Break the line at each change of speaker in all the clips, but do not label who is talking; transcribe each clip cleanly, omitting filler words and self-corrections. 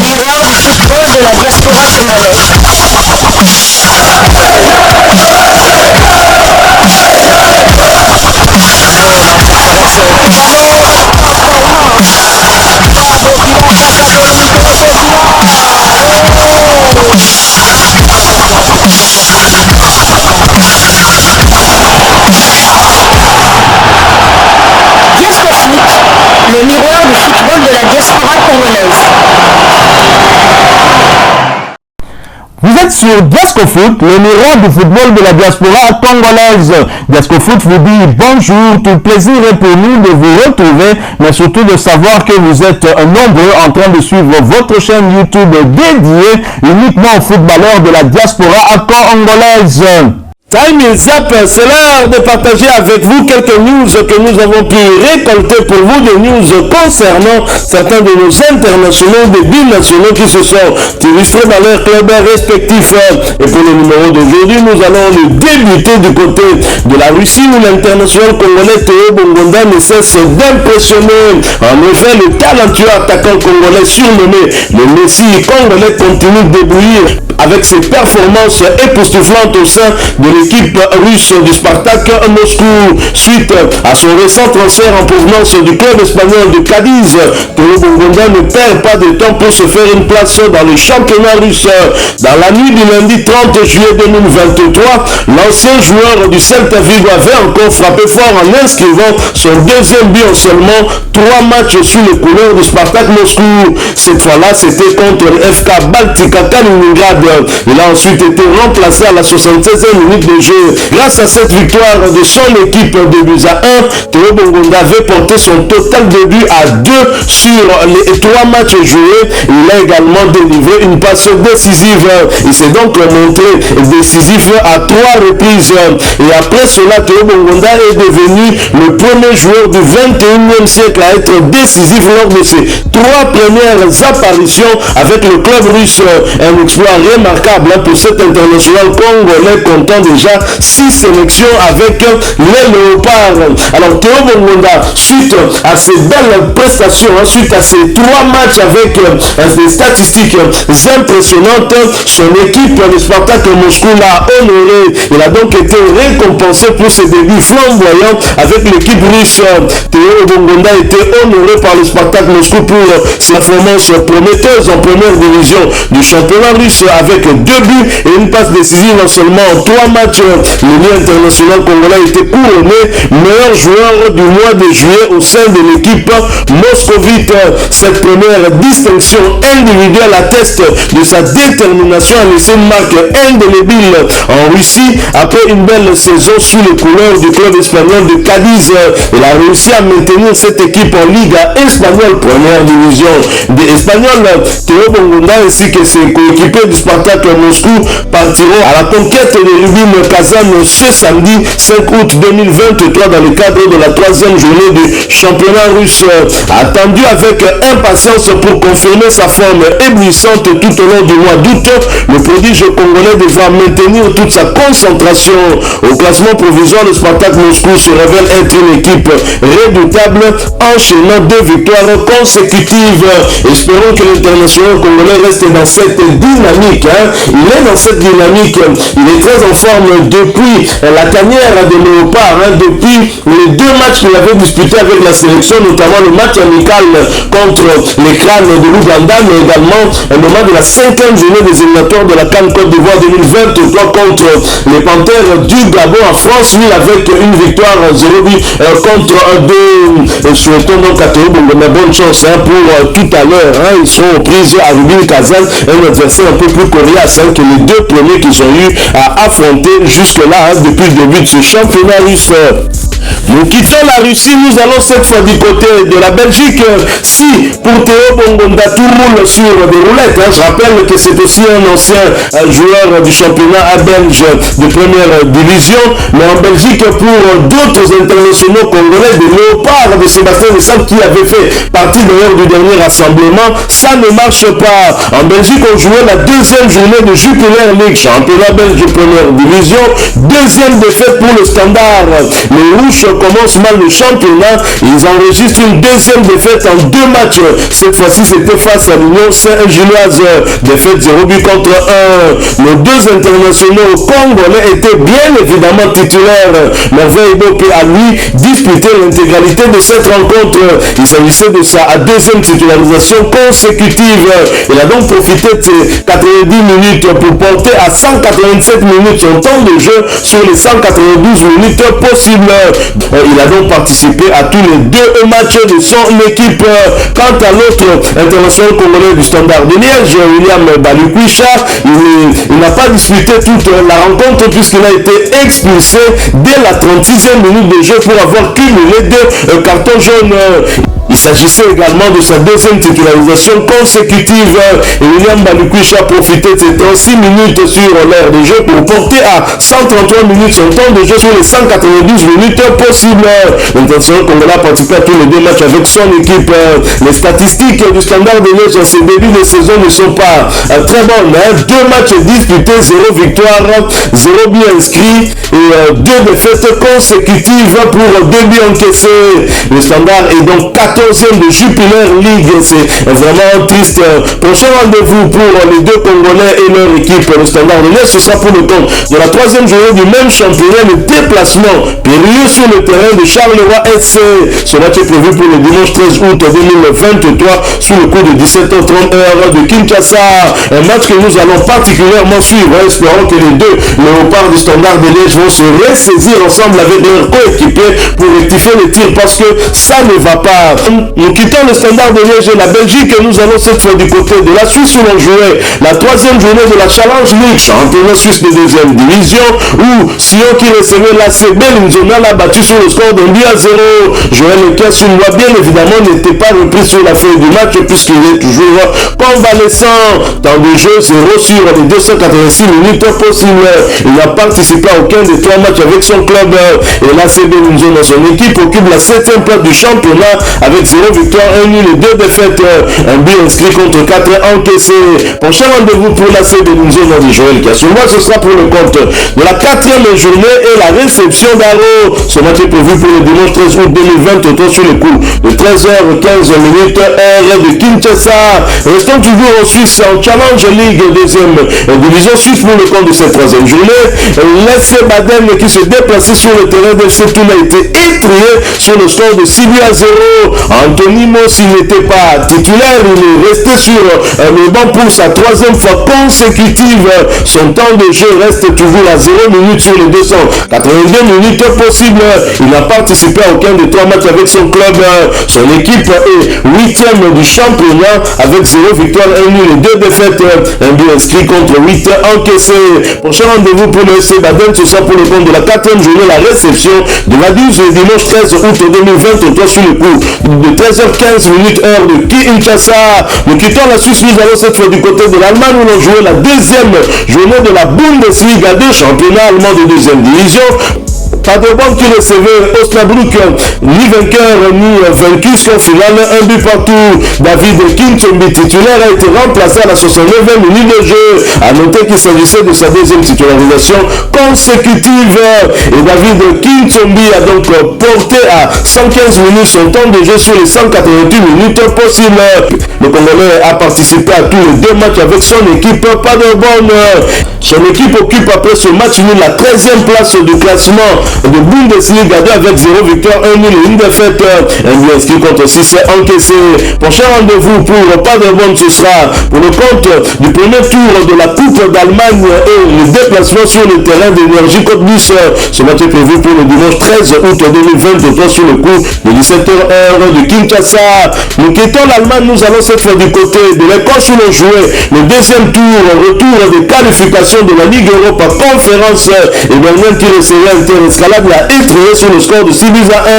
miroir du football de la diaspora congolaise. Le miroir du football de la diaspora congolaise.
Vous êtes sur Diascofoot, le miroir du football de la diaspora congolaise. Diascofoot vous dit bonjour, tout plaisir est pour nous de vous retrouver, mais surtout de savoir que vous êtes nombreux en train de suivre votre chaîne YouTube dédiée uniquement aux footballeurs de la diaspora congolaise.
Time is up, c'est l'heure de partager avec vous quelques news que nous avons pu récolter pour vous, des news concernant certains de nos internationaux, des binationaux qui se sont illustrés dans leurs clubs respectifs. Et pour le numéro d'aujourd'hui, nous allons le débuter du côté de la Russie où l'international congolais Théo Bongonda ne cesse d'impressionner. En effet, le talentueux attaquant congolais surnommé le Messi congolais continue de débrouiller avec ses performances époustouflantes au sein de l'équipe russe du Spartak Moscou. Suite à son récent transfert en provenance du club espagnol de Cadiz, Théo Bongonda ne perd pas de temps pour se faire une place dans le championnat russe. Dans la nuit du lundi 30 juillet 2023, l'ancien joueur du Celta Vigo avait encore frappé fort en inscrivant son deuxième but en seulement 3 matchs sous les couleurs du Spartak Moscou. Cette fois-là, c'était contre le FK Baltika Kaliningrad. Il a ensuite été remplacé à la 76e minute de jeu. Grâce à cette victoire de son équipe de buts à 1, Théo Bongonda avait porté son total de buts à 2 sur les 3 matchs joués. Il a également délivré une passe décisive. Il s'est donc montré décisif à 3 reprises. Et après cela, Théo Bongonda est devenu le premier joueur du 21e siècle à être décisif lors de ses 3 premières apparitions avec le club russe. Un exploit remarquable pour cet international congolais comptant déjà 6 sélections avec les Léopards. Alors Théo Bongonda, suite à ces belles prestations, suite à ces 3 matchs avec des statistiques impressionnantes, son équipe, le Spartak Moscou, l'a honoré. Il a donc été récompensé pour ses débuts flamboyants avec l'équipe russe. Théo Bongonda a été honoré par le Spartak Moscou pour ses performances prometteuses en première division du championnat russe avec 2 buts et une passe décisive en seulement 3 matchs. L'Union internationale congolais a été couronné meilleur joueur du mois de juillet au sein de l'équipe moscovite. Cette première distinction individuelle atteste de sa détermination à laisser une marque indélébile en Russie. Après une belle saison sous les couleurs du club espagnol de Cadiz, il a réussi à maintenir cette équipe en Liga espagnole, première division des Espagnols. Théo Bongonda ainsi que ses coéquipiers du Spartak Moscou partiront à la conquête de Rubin Kazan ce samedi 5 août 2023 dans le cadre de la 3e journée du championnat russe. Attendu avec impatience pour confirmer sa forme éblouissante tout au long du mois d'août, le prodige congolais devra maintenir toute sa concentration. Au classement provisoire, le Spartak Moscou se révèle être une équipe redoutable, enchaînant 2 victoires consécutives. Espérons que l'international congolais reste dans cette dynamique. Il est dans cette dynamique. Il est très en forme depuis la tanière des Léopards, depuis les 2 matchs qu'il avait disputés avec la sélection, notamment le match amical contre les clans de l'Ouganda, mais également au moment de la 5e journée des éliminatoires de la CAN Côte d'Ivoire 2023 contre les Panthères du Gabon en France, lui avec une victoire 0-8 contre 2. Souhaitons donc à Théo Bongonda bonne chance pour tout à l'heure. Ils seront aux prises à Rubin Kazan, un adversaire un peu plus coriace que les 2 premiers qu'ils ont eu à affronter jusque-là depuis le début de ce championnat russe. Nous quittons la Russie, nous allons cette fois du côté de la Belgique. Si pour Théo Bongonda tout roule sur des roulettes, je rappelle que c'est aussi un ancien joueur du championnat belge de première division, mais en Belgique pour d'autres internationaux congolais, des Léopards de Sébastien Desailly qui avait fait partie d'ailleurs du dernier rassemblement, ça ne marche pas. En Belgique on jouait la 2e journée de Jupiler League, championnat belge de première division, 2e défaite pour le Standard. Les Rouges Touche commence mal le championnat. Ils enregistrent une deuxième défaite en 2 matchs. Cette fois-ci, c'était face à l'Union Saint-Gilloise. Défaite 0 but contre 1. Nos 2 internationaux congolais étaient bien évidemment titulaires. Merveille Bopé a lui disputé l'intégralité de cette rencontre. Il s'agissait de sa deuxième titularisation consécutive. Il a donc profité de ses 90 minutes pour porter à 187 minutes son temps de jeu sur les 192 minutes possibles. Il a donc participé à tous les 2 matchs de son équipe. Quant à l'autre international congolais du Standard de Liège, William Balikwisha, il n'a pas disputé toute la rencontre puisqu'il a été expulsé dès la 36e minute de jeu pour avoir cumulé 2 cartons jaunes. Il s'agissait également de sa deuxième titularisation consécutive. Et William Balikwisha a profité de ses 36 minutes sur l'aire de jeu pour porter à 133 minutes son temps de jeu sur les 192 minutes possibles. L'international congolais a participé à tous les 2 matchs avec son équipe. Les statistiques du Standard de Liège en ces débuts de saison ne sont pas très bonnes. 2 matchs disputés, 0 victoire, 0 but inscrit et 2 défaites consécutives pour 2 buts encaissés. Le Standard est donc 14e de Jupiler League. C'est vraiment triste. Prochain rendez-vous pour les 2 Congolais et leur équipe, le Standard de Liège, ce sera pour le compte de la 3e journée du même championnat, le déplacement périlleux sur le terrain de Charleroi SC. Ce match est prévu pour le dimanche 13 août 2023 sous le coup de 17h30 de Kinshasa. Un match que nous allons particulièrement suivre. Espérons que les 2 léopards du Standard de Liège vont se ressaisir ensemble avec leurs coéquipiers pour rectifier les tirs parce que ça ne va pas. Nous quittons le Standard de Liège et la Belgique et nous allons cette fois du côté de la Suisse où l'on jouait la 3e journée de la Challenge League, championnat suisse de 2e division, où Sion qui recevait la CB Linzona l'a battu sur le score d'un but à 0. Joël Lekasumwa bien évidemment n'était pas repris sur la feuille du match puisqu'il est toujours convalescent. Temps de jeu 0 sur les 286 minutes possibles. Il n'a participé à aucun des 3 matchs avec son club et la CB Linzona, son équipe, occupe la 7e place du championnat avec 0 victoire, 1 nul et 2 défaites. Un but inscrit contre 4 encaissés. Prochain rendez-vous pour la CB Linzona de Joël Kasumwa, ce sera pour le compte de la 4e journée et la réception d'Aro. Ce match est prévu pour le dimanche 13 août 2023 sur le coup de 13h15 heure de Kinshasa. Restons toujours en Suisse en Challenge League 2e division suisse pour le compte de cette 3e journée. L'FC Baden qui se déplaçait sur le terrain de Setoun a été étrié sur le score de 6 buts à 0. Anthony Moss, il n'était pas titulaire, il est resté sur le banc pour sa 3e fois consécutive. Son temps de jeu reste toujours à 0 minutes sur les 282 minutes possibles. Il n'a participé à aucun des 3 matchs avec son club. Son équipe est 8e du championnat avec 0 victoire, 1 nul et 2 défaites. Un but inscrit contre 8 encaissés. Prochain rendez-vous pour le FC Baden, ce sera pour le compte de la 4e journée, la réception de la 12 dimanche 13 août 2023 sur le coup de 13h15 heure de Kinshasa. Nous quittons la Suisse, nous allons cette fois du côté de l'Allemagne où l'on jouait la 2e journée de la Bundesliga 2, championnat allemand de 2e division. Paderborn qui recevait Osnabrück, ni vainqueur ni vaincu, en finale, un but partout. David Kintombi, titulaire, a été remplacé à la 69e minute de jeu. A noter qu'il s'agissait de sa 2e titularisation consécutive. Et David Kintombi a donc porté à 115 minutes son temps de jeu sur les 188 minutes possibles. Le Congolais a participé à tous les 2 matchs avec son équipe Paderborn. Son équipe occupe après ce match nul la 13e place du classement de Bundesliga 2 avec 0 victoire, 1 nul et 1 défaite. Un but inscrit contre 6 encaissé. Prochain rendez-vous pour Paderborn, ce sera pour le compte du premier tour de la Coupe d'Allemagne et le déplacement sur le terrain d'Énergie Cottbus. Ce match est prévu pour le dimanche 13 août 2023 sur le coup de 17h heure de Kinshasa. Nous quittons l'Allemagne, nous allons cette fois du côté de l'Écosse où l'on jouait le 2e tour, retour des qualifications de la Ligue Europa Conférence. Et Bernard qui recevait Interescalade l'a étrié sur le score de 6 buts à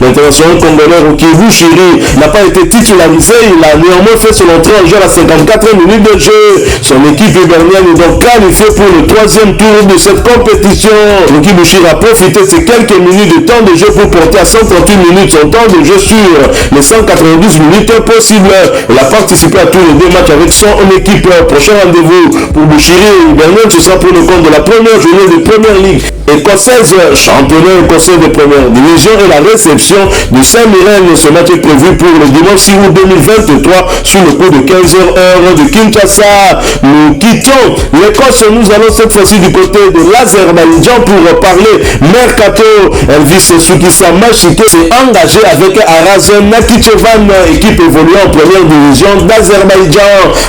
1. L'international congolais Rocky Bouchiri n'a pas été titularisé, il a néanmoins fait son entrée en jeu à la 54e minute de jeu. Son équipe hibernienne est donc qualifiée pour le 3e tour de cette compétition. Rocky Bouchiri a profité de ces quelques minutes de temps de jeu pour porter à 138 minutes son temps de jeu sur les 192 minutes possibles. Il a participé à tous les 2 matchs avec son équipe. Prochain rendez-vous pour Bouchiri et Hibernienne, ce sera pour le compte de la première journée de Première Ligue écossaise, championnat écossais de première division et la réception de Saint-Mirren. Ce match est prévu pour le dimanche 6 août 2023 sous le coup de 15h heure de Kinshasa. Nous quittons l'Écosse, nous allons cette fois-ci du côté de l'Azerbaïdjan pour parler mercato. Elvis Sukisa Machike s'est engagé avec Arazan Nakhichevan, équipe évoluant en première division d'Azerbaïdjan.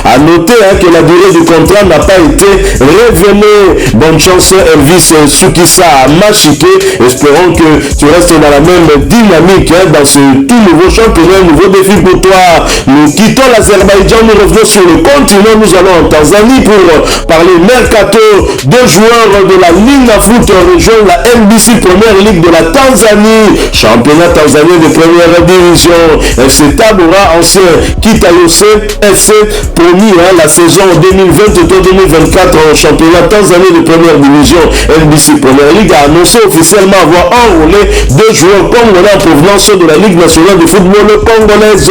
A noter que la durée du contrat n'a pas été révélée. Bonne chance Elvis Sukisa Machike. Espérons que tu restes dans la même dynamique dans ce tout nouveau championnat, nouveau défi pour toi. Nous quittons l'Azerbaïdjan, nous revenons sur le continent, nous allons en Tanzanie pour parler mercato. Deux joueurs de la Ligue Foot rejoignent la NBC Première Ligue de la Tanzanie, championnat tanzanien de première division. FC Tabora, ancien Kitayose FC, promis la saison 2023-2024 au championnat tanzanien de première division. NBC Première Ligue a annoncé officiellement avoir enrôlé deux joueurs congolais en provenance de la Ligue nationale de football congolaise.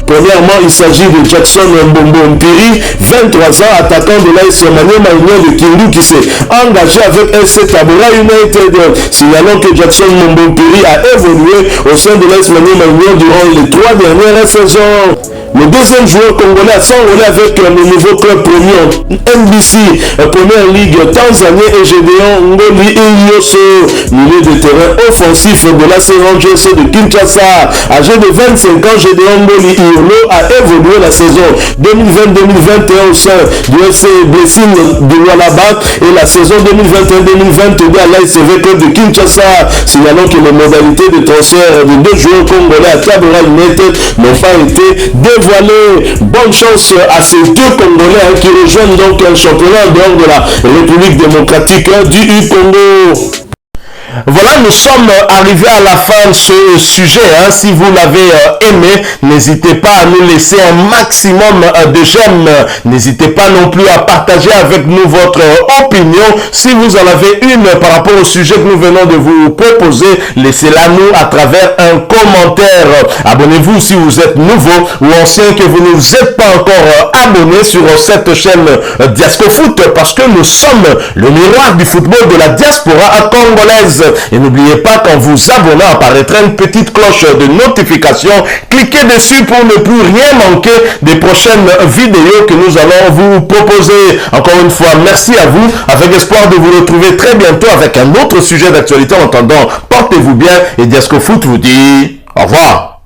Premièrement, il s'agit de Jackson Mbombo Mpiri, 23 ans, attaquant de l'AS Maniema Union de Kindu, qui s'est engagé avec FC Tabora United. Signalons que Jackson Mbombo Mpiri a évolué au sein de l'AS Maniema Union durant les 3 dernières saisons. Le deuxième joueur congolais a s'enrôlé avec le nouveau club promu en NBC, Première Ligue Tanzanie, et Gédéon Ngoli Inyoso, milieu de terrain offensif de la Rangers de Kinshasa. Âgé de 25 ans, Gédéon Ngoli Inyoso a évolué la saison 2020-2021 au sein du FC Blessing de Lualaba et la saison 2021-2022 à l'ASV Club de Kinshasa. Signalons que les modalités de transfert de deux joueurs congolais à Tabora United n'ont pas été dévoilées. Bonne chance à ces deux Congolais qui rejoignent donc un championnat en dehors de la République démocratique du Congo. Voilà, nous sommes arrivés à la fin de ce sujet. Si vous l'avez aimé, n'hésitez pas à nous laisser un maximum de j'aime. N'hésitez pas non plus à partager avec nous votre opinion. Si vous en avez une par rapport au sujet que nous venons de vous proposer, laissez-la nous à travers un commentaire. Abonnez-vous si vous êtes nouveau ou ancien que vous ne vous êtes pas encore abonné sur cette chaîne Diasco Foot, parce que nous sommes le miroir du football de la diaspora congolaise. Et n'oubliez pas qu'en vous abonnant apparaîtra une petite cloche de notification. Cliquez dessus pour ne plus rien manquer des prochaines vidéos que nous allons vous proposer. Encore une fois, merci à vous, avec espoir de vous retrouver très bientôt avec un autre sujet d'actualité. En attendant, portez-vous bien et Diasco Foot vous dit au revoir.